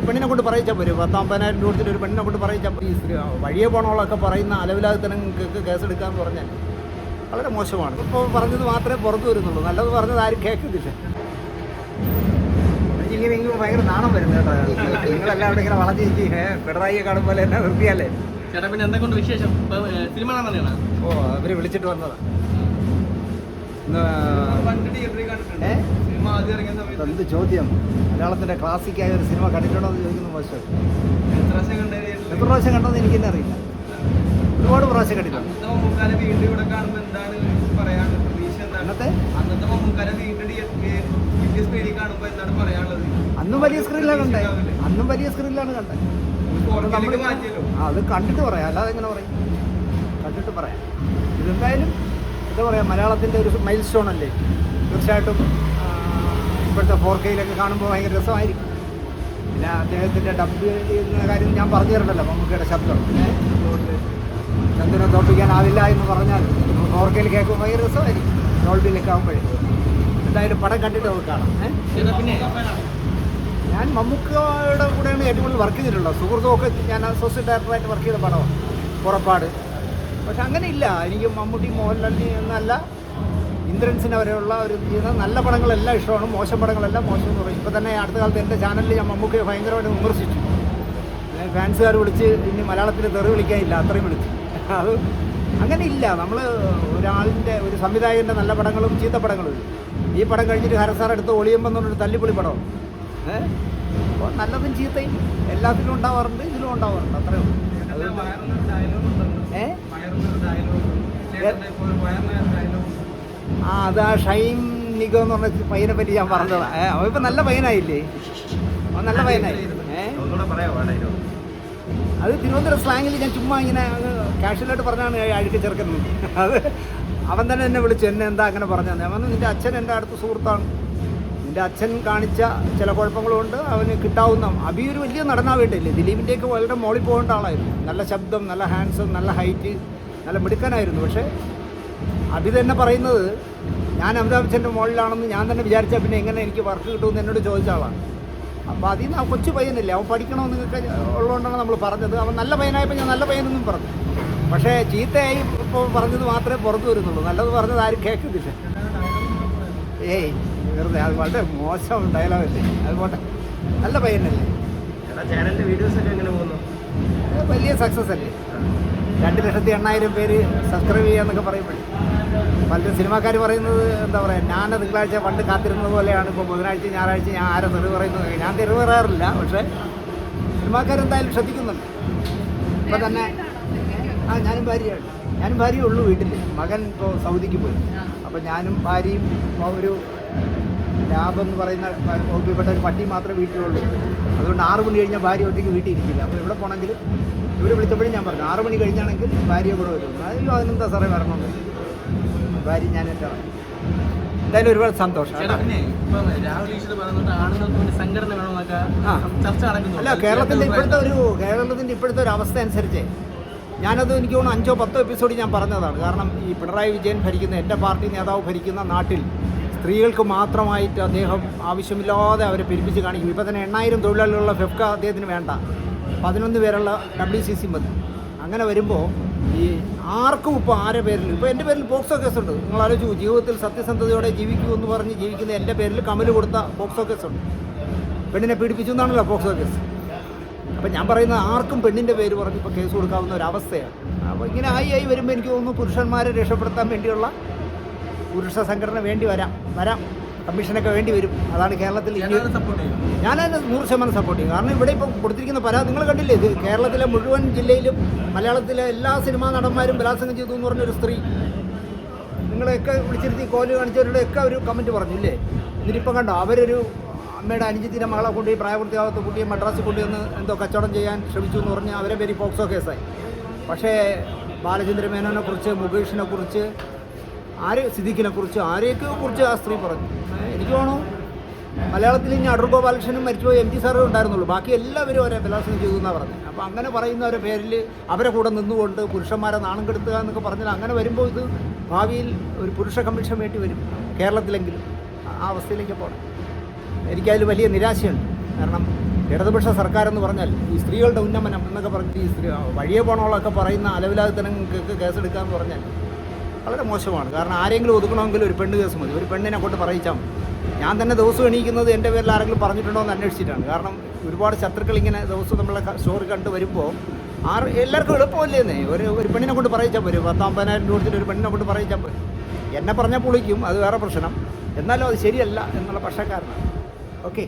പെണ്ണിനെ കൊണ്ട് പറയിച്ചാൽ പോരും. 10,000-50,000 രൂപ കൊടുത്തിട്ട് ഒരു പെണ്ണിനെ കൊണ്ട് പറയിച്ചാൽ ഈ വഴിയെ പോകണമൊക്കെ പറയുന്ന അലവിലാതിത്തനങ്ങൾക്ക് കേസെടുക്കാമെന്ന് പറഞ്ഞാൽ വളരെ മോശമാണ്. ഇപ്പോൾ പറഞ്ഞത് മാത്രമേ പുറത്തു വരുന്നുള്ളൂ, നല്ലത് പറഞ്ഞത് ആരും കേൾക്കുന്നില്ല. ഇങ്ങനെയെങ്കിലും ഭയങ്കര നാണം വരുന്നത് കേട്ടോ. നിങ്ങളെല്ലാവരും ഇങ്ങനെ വളഞ്ഞിരിക്കും പിണറായിയെ കാണുമ്പോൾ എന്നെ നിർത്തിയാലേ. ചേട്ടാ പിന്നെ എന്തൊക്കെ വിശേഷം? സിനിമ കാണാനാണ്? ഓ അവര് വിളിച്ചിട്ട് വന്നതാണ്. എന്ത് ചോദ്യം? മലയാളത്തിന്റെ ക്ലാസിക്കായ ഒരു സിനിമ കണ്ടിട്ടുണ്ടോ എന്ന് ചോദിക്കുന്നു. മോശം. എത്ര പ്രാവശ്യം കണ്ടെന്ന് എനിക്കെന്നെ അറിയില്ല. ഒരുപാട് പ്രാവശ്യം കണ്ടിട്ടുണ്ട്. അന്നും വലിയ സ്ക്രീനിലാണ് കണ്ടത്. അത് കണ്ടിട്ട് പറയാം, അല്ലാതെ എങ്ങനെ പറയും? കണ്ടിട്ട് പറയാം. ഇതെന്തായാലും എന്താ പറയുക, മലയാളത്തിൻ്റെ ഒരു മൈൽ സ്റ്റോൺ അല്ലേ. തീർച്ചയായിട്ടും ഇപ്പോഴത്തെ 4K കാണുമ്പോൾ ഭയങ്കര രസമായിരിക്കും. പിന്നെ അദ്ദേഹത്തിൻ്റെ ഡബ് ചെയ്യുന്ന കാര്യം ഞാൻ പറഞ്ഞു തരണ്ടല്ലോ. മമ്മൂക്കയുടെ ശബ്ദം ചന്ദ്രനെ തോൽപ്പിക്കാനാവില്ല എന്ന് പറഞ്ഞാൽ 4K കേൾക്കുമ്പോൾ ഭയങ്കര രസമായിരിക്കും. ഡോൾബിയിലൊക്കെ ആകുമ്പോഴേ എന്തായാലും പടം കണ്ടിട്ട് നമുക്ക് കാണാം. ഞാൻ മമ്മൂക്കയുടെ കൂടെയാണ് ഏറ്റവും കൂടുതൽ വർക്ക് ചെയ്തിട്ടുള്ളത്. സുഹൃത്തുമൊക്കെ ഞാൻ അസോസിയേറ്റ് ഡയറക്ടറായിട്ട് വർക്ക് ചെയ്ത പടമാണ് പുറപ്പാട്. പക്ഷെ അങ്ങനെ ഇല്ല, എനിക്ക് മമ്മൂട്ടി മോഹൻലാലിന് എന്നല്ല ഇന്ദ്രൻസിനെ വരെയുള്ള ഒരു നല്ല പടങ്ങളെല്ലാം ഇഷ്ടമാണ്, മോശം പടങ്ങളെല്ലാം മോശം എന്ന് പറയും. ഇപ്പോൾ തന്നെ അടുത്ത കാലത്ത് എൻ്റെ ചാനലിൽ ഞാൻ മമ്മൂക്കയെ ഭയങ്കരമായിട്ട് വിമർശിച്ചു. ഫാൻസുകാർ വിളിച്ച് ഇനി മലയാളത്തിൽ തെറി വിളിക്കാനില്ല, അത്രയും വിളിച്ചു. അത് അങ്ങനെ ഇല്ല. നമ്മൾ ഒരാളിൻ്റെ ഒരു സംവിധായകൻ്റെ നല്ല പടങ്ങളും ചീത്ത പടങ്ങളും. ഈ പടം കഴിഞ്ഞിട്ട് ഹരസാർ എടുത്ത് ഒളിയുമ്പോൾ എന്നൊരു തല്ലിപ്പൊളി പടം. അപ്പോൾ നല്ലതും ചീത്തയും എല്ലാത്തിലും ഉണ്ടാവാറുണ്ട്, ഇതിലും ഉണ്ടാവാറുണ്ട്. അത്രേ ഉള്ളൂ. അത് ആ ഷൈൻ നിഗോ എന്ന് പറഞ്ഞ പയ്യനെ പറ്റി ഞാൻ പറഞ്ഞതാണ്. അവൻ ഇപ്പം നല്ല പയ്യനായില്ലേ? അവൻ നല്ല പയ്യനായി. അത് തിരുവനന്തപുരം സ്ലാങ്ങിൽ ഞാൻ ചുമ്മാ ഇങ്ങനെ കാഷ്വലായിട്ട് പറഞ്ഞാണ് അഴുക്ക് ചേർക്കുന്നത്. അത് അവൻ തന്നെ എന്നെ വിളിച്ചു, എന്നെ എന്താ അങ്ങനെ പറഞ്ഞത്? അവൻ നിൻ്റെ അച്ഛൻ എൻ്റെ അടുത്ത സുഹൃത്താണ്, നിൻ്റെ അച്ഛൻ കാണിച്ച ചില കുഴപ്പങ്ങളുണ്ട്, അവന് കിട്ടാവുന്ന അബി ഒരു വലിയ നടനാവേണ്ടില്ലേ. ദിലീപിൻ്റെയൊക്കെ വളരെ മോളിൽ പോകേണ്ട ആളായിരുന്നു. നല്ല ശബ്ദം, നല്ല ഹാൻഡ്സം, നല്ല ഹൈറ്റ്, നല്ല മിടുക്കനായിരുന്നു. പക്ഷേ അബി തന്നെ പറയുന്നത് ഞാൻ അമിതാഭ് ബച്ചൻ്റെ മോളിലാണെന്ന് ഞാൻ തന്നെ വിചാരിച്ചാൽ പിന്നെ എങ്ങനെ എനിക്ക് വർക്ക് കിട്ടുമെന്ന് എന്നോട് ചോദിച്ച ആളാണ്. അപ്പോൾ അതിൽ നിന്ന് കൊച്ചു പയ്യനല്ലേ, അവൻ പഠിക്കണമെന്ന് നിങ്ങൾക്ക് ഉള്ളതുകൊണ്ടാണ് നമ്മൾ പറഞ്ഞത്. അവൻ നല്ല പയ്യനായപ്പോൾ ഞാൻ നല്ല പയ്യനെന്നും പറഞ്ഞു. പക്ഷേ ചീത്തയായി ഇപ്പോൾ പറഞ്ഞത് മാത്രമേ പുറത്തു വരുന്നുള്ളൂ, നല്ലത് പറഞ്ഞത് ആരും കേൾക്കുന്നില്ല. ഏയ് വെറുതെ, അത് വളരെ മോശം ഡയലോഗല്ലേ. അതുപോലെ നല്ല പയ്യനല്ലേ. ചാനലിൻ്റെ വീഡിയോസൊക്കെ എങ്ങനെ പോകുന്നു? വലിയ സക്സസ് അല്ലേ. 2,08,000 പേര് സബ്സ്ക്രൈബ് ചെയ്യാന്നൊക്കെ പറയുമ്പോഴേ പലരും സിനിമാക്കാർ പറയുന്നത് എന്താ പറയുക, ഞാൻ തിങ്കളാഴ്ച പണ്ട് കാത്തിരുന്നത് പോലെയാണ് ഇപ്പോൾ ബുധനാഴ്ച ഞായറാഴ്ച ഞാൻ ആരെ തെറിവ് പറയുന്നത്. ഞാൻ തെറിവ് പറയാറില്ല, പക്ഷേ സിനിമാക്കാരെന്തായാലും ശ്രദ്ധിക്കുന്നുണ്ട്. ഇപ്പം തന്നെ ഞാനും ഭാര്യയേ ഉള്ളൂ വീട്ടിൽ. മകൻ ഇപ്പോൾ സൗദിക്ക് പോയി. അപ്പോൾ ഞാനും ഭാര്യയും ഒരു ലാബ് എന്ന് പറയുന്ന വകുപ്പിൽപ്പെട്ട ഒരു പട്ടി മാത്രമേ വീട്ടിലുള്ളൂ. അതുകൊണ്ട് 6 മണി കഴിഞ്ഞാൽ ഭാര്യ ഒറ്റയ്ക്ക് വീട്ടിൽ ഇരിക്കില്ല. അപ്പോൾ ഇവിടെ പോകണമെങ്കിൽ ഇവർ വിളിച്ചപ്പോഴും ഞാൻ പറഞ്ഞു 6 മണി കഴിഞ്ഞാണെങ്കിൽ ഭാര്യ കൂടെ വരും. അയ്യോ അതിനെന്താ സാറേ വരണമെന്ന്. ഭാര്യ ഞാൻ എൻ്റെ എന്തായാലും ഒരുപാട് സന്തോഷം. അല്ല, കേരളത്തിൻ്റെ ഇപ്പോഴത്തെ ഒരു അവസ്ഥ അനുസരിച്ച് ഞാനത് എനിക്ക് തോന്നുന്നു 5-10 എപ്പിസോഡ് ഞാൻ പറഞ്ഞതാണ്. കാരണം ഈ പിണറായി വിജയൻ ഭരിക്കുന്ന, എൻ്റെ പാർട്ടി നേതാവ് ഭരിക്കുന്ന നാട്ടിൽ സ്ത്രീകൾക്ക് മാത്രമായിട്ട് അദ്ദേഹം ആവശ്യമില്ലാതെ അവരെ പെരുപ്പിച്ച് കാണിക്കും. ഇപ്പോൾ തന്നെ 8,000 തൊഴിലാളികളുള്ള ഫെഫ്ക അദ്ദേഹത്തിന് വേണ്ട, 11 പേരുള്ള WCC മതി. അങ്ങനെ വരുമ്പോൾ ഈ ആർക്കും ഇപ്പോൾ ആരെ പേരിൽ, ഇപ്പോൾ എൻ്റെ പേരിൽ പോക്സോ കേസുണ്ട്. നിങ്ങൾ ആലോചിച്ചു, ജീവിതത്തിൽ സത്യസന്ധതയോടെ ജീവിക്കൂ എന്ന് പറഞ്ഞ് ജീവിക്കുന്ന എൻ്റെ പേരിൽ കമൽ കൊടുത്ത പോക്സോ കേസുണ്ട്. പെണ്ണിനെ പീഡിപ്പിച്ചു എന്നാണല്ലോ പോക്സോ കേസ്. അപ്പം ഞാൻ പറയുന്നത് ആർക്കും പെണ്ണിൻ്റെ പേര് പറഞ്ഞ് ഇപ്പോൾ കേസ് കൊടുക്കാവുന്ന ഒരവസ്ഥയാണ്. അപ്പോൾ ഇങ്ങനെ ആയി വരുമ്പോൾ എനിക്ക് തോന്നുന്നു പുരുഷന്മാരെ രക്ഷപ്പെടുത്താൻ വേണ്ടിയുള്ള പുരുഷ സംഘടന വരാം കമ്മീഷനൊക്കെ വേണ്ടി വരും. അതാണ് കേരളത്തിൽ ഞാനതിന് 100% സപ്പോർട്ട് ചെയ്യും. കാരണം ഇവിടെ ഇപ്പം കൊടുത്തിരിക്കുന്ന പരാതി നിങ്ങൾ കണ്ടില്ലേ? ഇത് കേരളത്തിലെ മുഴുവൻ ജില്ലയിലും മലയാളത്തിലെ എല്ലാ സിനിമാ നടന്മാരും ബലാത്സംഗം ചെയ്തു എന്ന് പറഞ്ഞൊരു സ്ത്രീ, നിങ്ങളെയൊക്കെ വിളിച്ചിരുത്തി കോല് കാണിച്ചവരുടെയൊക്കെ ഒരു കമൻറ്റ് പറഞ്ഞില്ലേ? എന്നിട്ടിപ്പം കണ്ടോ, അവരൊരു അമ്മയുടെ അനുജത്തിൻ്റെ മകളെ കൊണ്ട് ഈ പ്രായപൂർത്തിയാകാത്ത കുട്ടിയെ മദ്രാസിൽ കൊണ്ടുവന്ന് എന്തോ കച്ചവടം ചെയ്യാൻ ശ്രമിച്ചു എന്ന് പറഞ്ഞ് അവരെ പേര് പോക്സോ കേസായി. പക്ഷേ ബാലചന്ദ്ര മേനോനെ കുറിച്ച്, മുകേഷിനെ കുറിച്ച്, സിദ്ദീഖിനെ കുറിച്ച്, ആരെയൊക്കെ കുറിച്ച് ആ സ്ത്രീ പറഞ്ഞു. എനിക്ക് തോന്നുന്നു മലയാളത്തിൽ ഇനി അടൂർ ഗോപാലകൃഷ്ണനും മരിച്ചുപോയി MG സാറേ ഉണ്ടായിരുന്നുള്ളൂ, ബാക്കി എല്ലാവരും അവരെ ബലാത്സംഗം ചെയ്തു എന്നാണ് പറഞ്ഞത്. അപ്പോൾ അങ്ങനെ പറയുന്നവരുടെ പേരിൽ അവരെ കൂടെ നിന്നുകൊണ്ട് പുരുഷന്മാരെ നാണം കെടുത്തുക എന്നൊക്കെ പറഞ്ഞാൽ അങ്ങനെ വരുമ്പോൾ ഇത് ഭാവിയിൽ ഒരു പുരുഷ കമ്മീഷൻ വേണ്ടി വരും കേരളത്തിലെങ്കിലും. ആ അവസ്ഥയിലേക്ക് പോകണം. എനിക്കതിൽ വലിയ നിരാശയുണ്ട്. കാരണം ഇടതുപക്ഷ സർക്കാർ എന്ന് പറഞ്ഞാൽ ഈ സ്ത്രീകളുടെ ഉന്നമനം എന്നൊക്കെ പറഞ്ഞ് ഈ വഴിയെ പോണോളൊക്കെ പറയുന്ന അലവിലാതിത്തനങ്ങൾക്ക് കേസെടുക്കുക എന്ന് പറഞ്ഞാൽ വളരെ മോശമാണ്. കാരണം ആരെങ്കിലും ഒതുക്കണമെങ്കിൽ ഒരു പെണ്ണ് കേസ് മതി, ഒരു പെണ്ണിനെ കൊണ്ട് പറയിച്ചാൽ മതി. ഞാൻ തന്നെ ദിവസം എണീക്കുന്നത് എൻ്റെ പേരിൽ ആരെങ്കിലും പറഞ്ഞിട്ടുണ്ടോ എന്ന് അന്വേഷിച്ചിട്ടാണ്. കാരണം ഒരുപാട് ശത്രുക്കൾ ഇങ്ങനെ ദിവസം നമ്മളെ സ്റ്റോറി കണ്ട് വരുമ്പോൾ എല്ലാവർക്കും എളുപ്പമല്ലേന്നേ. ഒരു പെണ്ണിനെ കൊണ്ട് പറയിച്ചാൽ പോരും, 10,000-50,000 രൂപ കൊടുത്തിട്ട് ഒരു പെണ്ണിനെ കൊണ്ട് പറയിച്ചാൽ പോരും. എന്നെ പറഞ്ഞാൽ പൊളിക്കും, അത് വേറെ പ്രശ്നം. എന്നാലും അത് ശരിയല്ല എന്നുള്ള പക്ഷക്കാരനാണ്. ഓക്കെ.